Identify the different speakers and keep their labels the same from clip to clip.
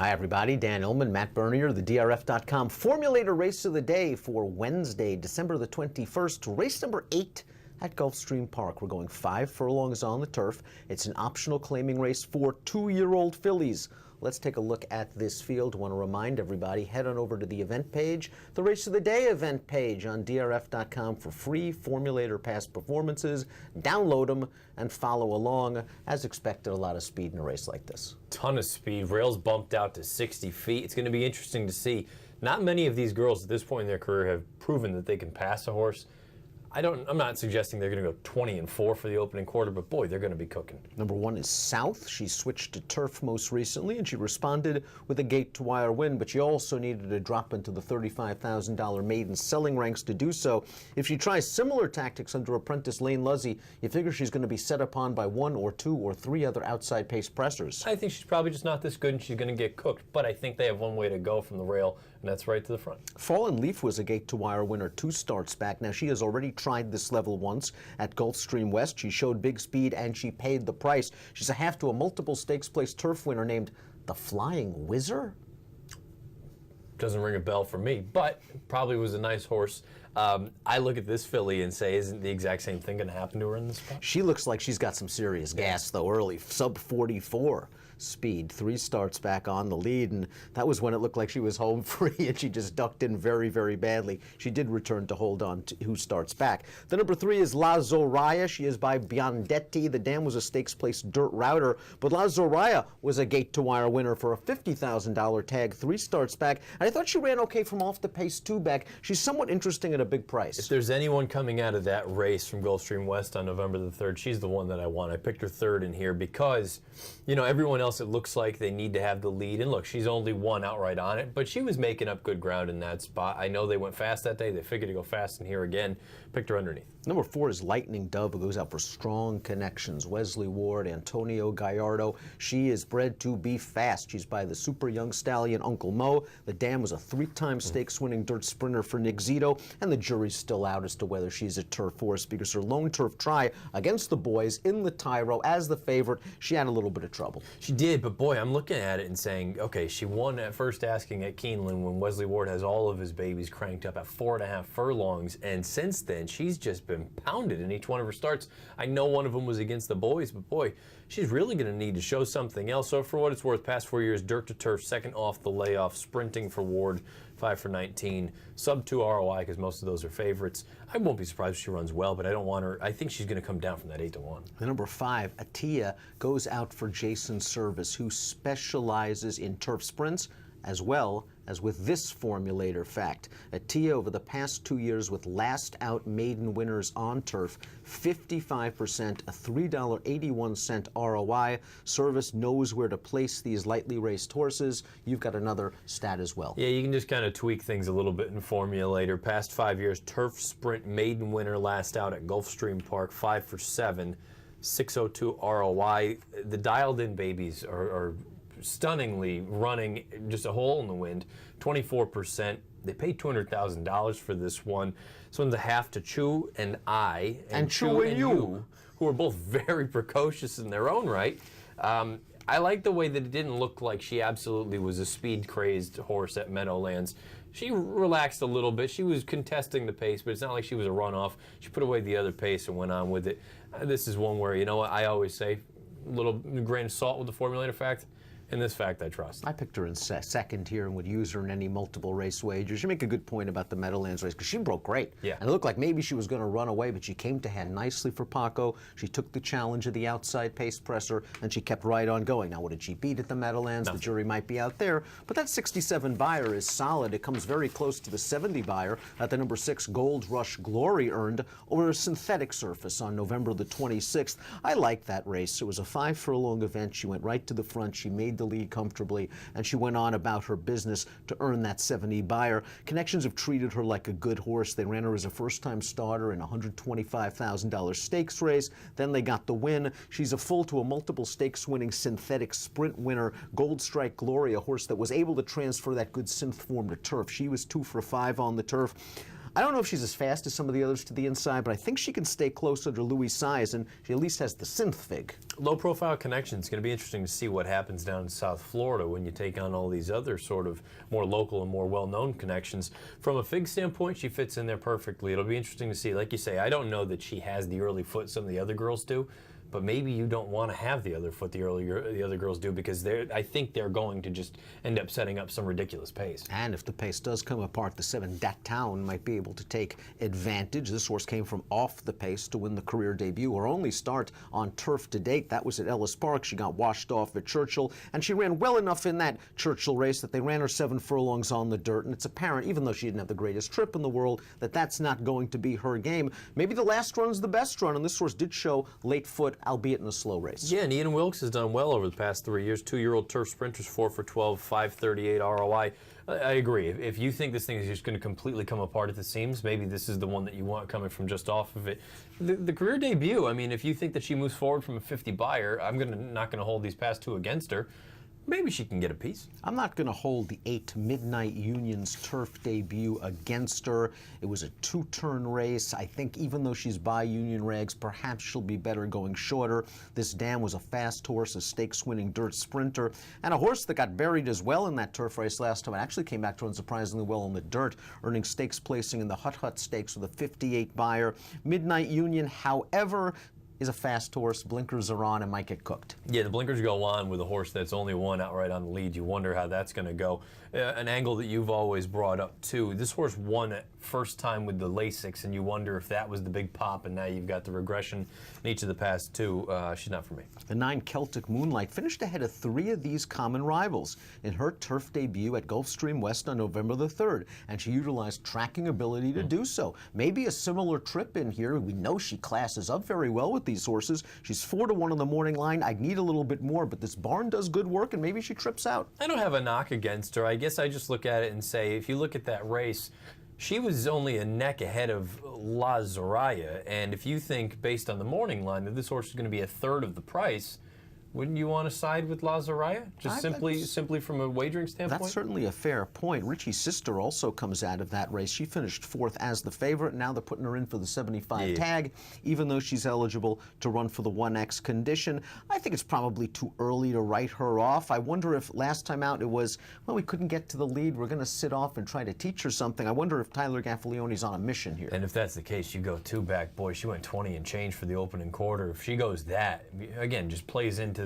Speaker 1: Hi, everybody. Dan Illman, Matt Bernier, the DRF.com Formulator Race of the Day for Wednesday, December the 21st. Race number 8 at Gulfstream Park. We're going 5 furlongs on the turf. It's an optional claiming race for 2-year-old fillies. Let's take a look at this field. I want to remind everybody, head on over to the event page, the Race of the Day event page on DRF.com for free Formulator past performances. Download them and follow along. As expected, a lot of speed in a race like this.
Speaker 2: Ton of speed. Rails bumped out to 60 feet. It's going to be interesting to see. Not many of these girls at this point in their career have proven that they can pass a horse. I'm not suggesting they're going to go 20-4 for the opening quarter, but boy, they're going to be cooking.
Speaker 1: Number 1 is South. She switched to turf most recently, and she responded with a gate-to-wire win, but she also needed to drop into the $35,000 maiden selling ranks to do so. If she tries similar tactics under apprentice Lane Luzzy, you figure she's going to be set upon by 1 or 2 or 3 other outside pace pressers.
Speaker 2: I think she's probably just not this good, and she's going to get cooked, but I think they have one way to go from the rail, and that's right to the front.
Speaker 1: Fallen Leaf was a gate-to-wire winner 2 starts back. Now, she has already tried this level once at Gulfstream West. She showed big speed and she paid the price. She's a half to a multiple stakes place turf winner named the Flying Whizzer.
Speaker 2: Doesn't ring a bell for me, but probably was a nice horse. I look at this filly and say, isn't the exact same thing going to happen to her in this spot?
Speaker 1: She looks like she's got some serious gas, though, early. Sub 44 speed. 3 starts back on the lead, and that was when it looked like she was home free, and she just ducked in very, very badly. She did return to hold on to who starts back. The number 3 is La Zoraya. She is by Biondetti. The dam was a stakes place dirt router, but La Zoraya was a gate-to-wire winner for a $50,000 tag, 3 starts back. And I thought she ran okay from off the pace 2 back. She's somewhat interesting at a big price.
Speaker 2: If there's anyone coming out of that race from Gulfstream West on November the 3rd, she's the one that I want. I picked her 3rd in here because, you know, everyone else, it looks like they need to have the lead. And look, she's only 1 outright on it, but she was making up good ground in that spot. I know they went fast that day. They figured to go fast in here again. Picked her underneath.
Speaker 1: Number 4 is Lightning Dove, who goes out for strong connections. Wesley Ward, Antonio Gallardo. She is bred to be fast. She's by the super young stallion Uncle Mo. The dam was a 3-time stakes-winning dirt sprinter for Nick Zito, and the jury's still out as to whether she's a turf horse because her lone turf try against the boys in the Tyro as the favorite, she had a little bit of trouble.
Speaker 2: She did, but boy, I'm looking at it and saying, okay, she won at first asking at Keeneland when Wesley Ward has all of his babies cranked up at 4.5 furlongs, and since then, she's just been pounded in each one of her starts. I know one of them was against the boys, but boy, she's really going to need to show something else. So for what it's worth, past 4 years, dirt to turf, second off the layoff, sprinting for Ward, 5 for 19, sub 2 ROI because most of those are favorites. I won't be surprised if she runs well, but I don't want her. I think she's going to come down from that 8-1.
Speaker 1: The number 5, Atia, goes out for Jason Service, who specializes in turf sprints as well as with this formulator fact. Atia, over the past 2 years with last out maiden winners on turf, 55%, a $3.81 ROI. Service knows where to place these lightly raced horses. You've got another stat as well.
Speaker 2: Yeah, you can just kind of tweak things a little bit in formulator. Past 5 years, turf sprint maiden winner last out at Gulfstream Park, 5 for 7, 602 ROI. The dialed in babies are stunningly running just a hole in the wind, 24%. They paid $200,000 for this one. This one's a half to Chew and I, and Chew and you, who are both very precocious in their own right. I like the way that it didn't look like she absolutely was a speed-crazed horse at Meadowlands. She relaxed a little bit. She was contesting the pace, but it's not like she was a runoff. She put away the other pace and went on with it. This is one where, you know what, I always say, a little grain of salt with the formulator fact. In this fact, I trust.
Speaker 1: I picked her in second here and would use her in any multiple race wagers. You make a good point about the Meadowlands race because she broke great.
Speaker 2: Yeah.
Speaker 1: And it looked like maybe she was going to run away, but she came to hand nicely for Paco. She took the challenge of the outside pace presser, and she kept right on going. Now, what did she beat at the Meadowlands?
Speaker 2: Nothing.
Speaker 1: The jury might be out there, but that 67 buyer is solid. It comes very close to the 70 buyer that the number 6 Gold Rush Glory earned over a synthetic surface on November the 26th. I liked that race. It was a 5 furlong event. She went right to the front. She made the lead comfortably, and she went on about her business to earn that 70 buyer. Connections have treated her like a good horse. They ran her as a first-time starter in a $125,000 stakes race. Then they got the win. She's a full to a multiple stakes winning synthetic sprint winner, Gold Strike Glory, a horse that was able to transfer that good synth form to turf. She was 2 for 5 on the turf. I don't know if she's as fast as some of the others to the inside, but I think she can stay close under Louis' size, and she at least has the synth fig.
Speaker 2: Low-profile connection. It's going to be interesting to see what happens down in South Florida when you take on all these other sort of more local and more well-known connections. From a fig standpoint, she fits in there perfectly. It'll be interesting to see. Like you say, I don't know that she has the early foot some of the other girls do, but maybe you don't want to have the other foot the other girls do, because I think they're going to just end up setting up some ridiculous pace.
Speaker 1: And if the pace does come apart, the 7 Dat Town might be able to take advantage. This horse came from off the pace to win the career debut. Her only start on turf to date, that was at Ellis Park. She got washed off at Churchill, and she ran well enough in that Churchill race that they ran her 7 furlongs on the dirt, and it's apparent, even though she didn't have the greatest trip in the world, that that's not going to be her game. Maybe the last run's the best run, and this horse did show late foot, albeit in a slow race.
Speaker 2: Yeah, and Ian Wilkes has done well over the past 3 years. 2-year-old turf sprinters, 4 for 12, 538 ROI. I agree. If you think this thing is just going to completely come apart at the seams, maybe this is the one that you want coming from just off of it. The career debut, I mean, if you think that she moves forward from a 50 buyer, I'm not going to hold these past 2 against her. Maybe she can get a piece.
Speaker 1: I'm not going to hold the 8 Midnight Union's turf debut against her. It was a 2-turn race. I think even though she's by Union Rags, perhaps she'll be better going shorter. This dam was a fast horse, a stakes-winning dirt sprinter, and a horse that got buried as well in that turf race last time. It actually came back to run surprisingly well in the dirt, earning stakes placing in the Hut Hut Stakes with a 58 buyer. Midnight Union, however, is a fast horse. Blinkers are on and might get cooked.
Speaker 2: Yeah, the blinkers go on with a horse that's only won outright on the lead. You wonder how that's going to go. An angle that you've always brought up, too. This horse won it first time with the Lasix, and you wonder if that was the big pop, and now you've got the regression in each of the past 2. She's not for me.
Speaker 1: The 9 Celtic Moonlight finished ahead of 3 of these common rivals in her turf debut at Gulfstream West on November the 3rd, and she utilized tracking ability to do so. Maybe a similar trip in here. We know she classes up very well with these horses. She's 4-1 on the morning line. I'd need a little bit more, but this barn does good work, and maybe she trips out.
Speaker 2: I don't have a knock against her. I guess I just look at it and say, if you look at that race, she was only a neck ahead of La Zoraya, and if you think, based on the morning line, that this horse is going to be a third of the price, wouldn't you want to side with La Zoraya? Just simply from a wagering standpoint?
Speaker 1: That's certainly a fair point. Richie's sister also comes out of that race. She finished 4th as the favorite. Now they're putting her in for the 75 tag, even though she's eligible to run for the 1X condition. I think it's probably too early to write her off. I wonder if last time out it was, well, we couldn't get to the lead. We're going to sit off and try to teach her something. I wonder if Tyler Gaffalione's on a mission here.
Speaker 2: And if that's the case, you go 2 back. Boy, she went 20 and change for the opening quarter. If she goes that, again, just plays into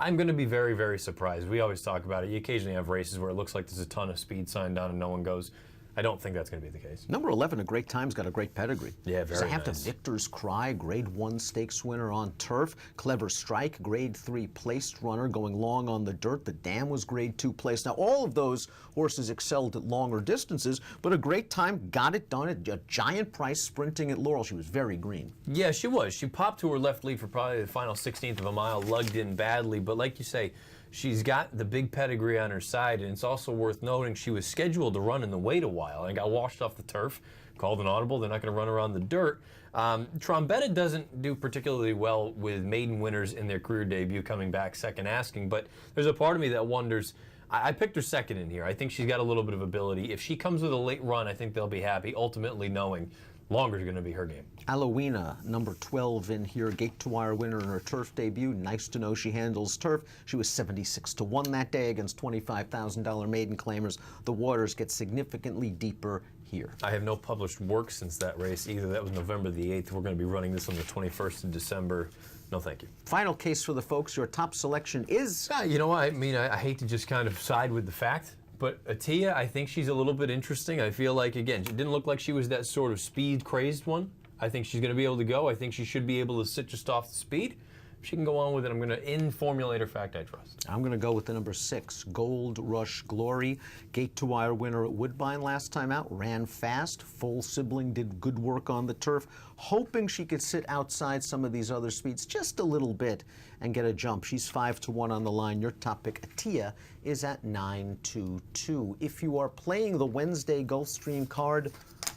Speaker 2: I'm going to be very, very surprised. We always talk about it. You occasionally have races where it looks like there's a ton of speed signed on and no one goes. I don't think that's going to be the case.
Speaker 1: Number 11, A Great Time's got a great pedigree.
Speaker 2: Yeah, very nice.
Speaker 1: Hampton Victor's Cry, Grade 1 stakes winner on turf. Clever Strike, Grade 3 placed runner going long on the dirt. The Dam was Grade 2 placed. Now, all of those horses excelled at longer distances, but A Great Time got it done at a giant price sprinting at Laurel. She was very green.
Speaker 2: Yeah, she was. She popped to her left lead for probably the final 16th of a mile, lugged in badly, but like you say, she's got the big pedigree on her side, and it's also worth noting she was scheduled to run in the weight a while and got washed off the turf, called an audible. They're not going to run around the dirt. Trombetta doesn't do particularly well with maiden winners in their career debut coming back second asking, but there's a part of me that wonders, I picked her second in here. I think she's got a little bit of ability. If she comes with a late run, I think they'll be happy, ultimately knowing longer is going to be her game.
Speaker 1: Alowina, number 12 in here, gate-to-wire winner in her turf debut. Nice to know she handles turf. She was 76-1 that day against $25,000 maiden claimers. The waters get significantly deeper here.
Speaker 2: I have no published work since that race either. That was November the 8th. We're going to be running this on the 21st of December. No, thank you.
Speaker 1: Final case for the folks. Your top selection is?
Speaker 2: You know, I mean, I hate to just kind of side with the fact, but Atia, I think she's a little bit interesting. I feel like, again, it didn't look like she was that sort of speed-crazed one. I think she's going to be able to go. I think she should be able to sit just off the speed. If she can go on with it, I'm going to in-formulate her fact I trust.
Speaker 1: I'm going to go with the number 6, Gold Rush Glory. Gate-to-wire winner at Woodbine last time out. Ran fast. Full sibling did good work on the turf. Hoping she could sit outside some of these other speeds just a little bit and get a jump. She's 5-1 on the line. Your top pick, Atia, is at 9-2. If you are playing the Wednesday Gulfstream card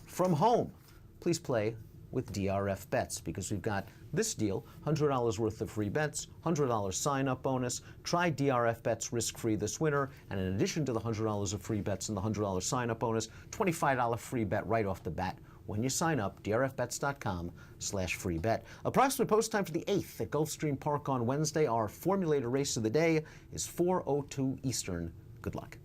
Speaker 1: from home, please play with DRF bets, because we've got this deal, $100 worth of free bets, $100 sign-up bonus. Try DRF bets risk-free this winter, and in addition to the $100 of free bets and the $100 sign-up bonus, $25 free bet right off the bat when you sign up, drfbets.com/free bet. Approximate post time for the 8th at Gulfstream Park on Wednesday. Our formulator race of the day is 4:02 Eastern. Good luck.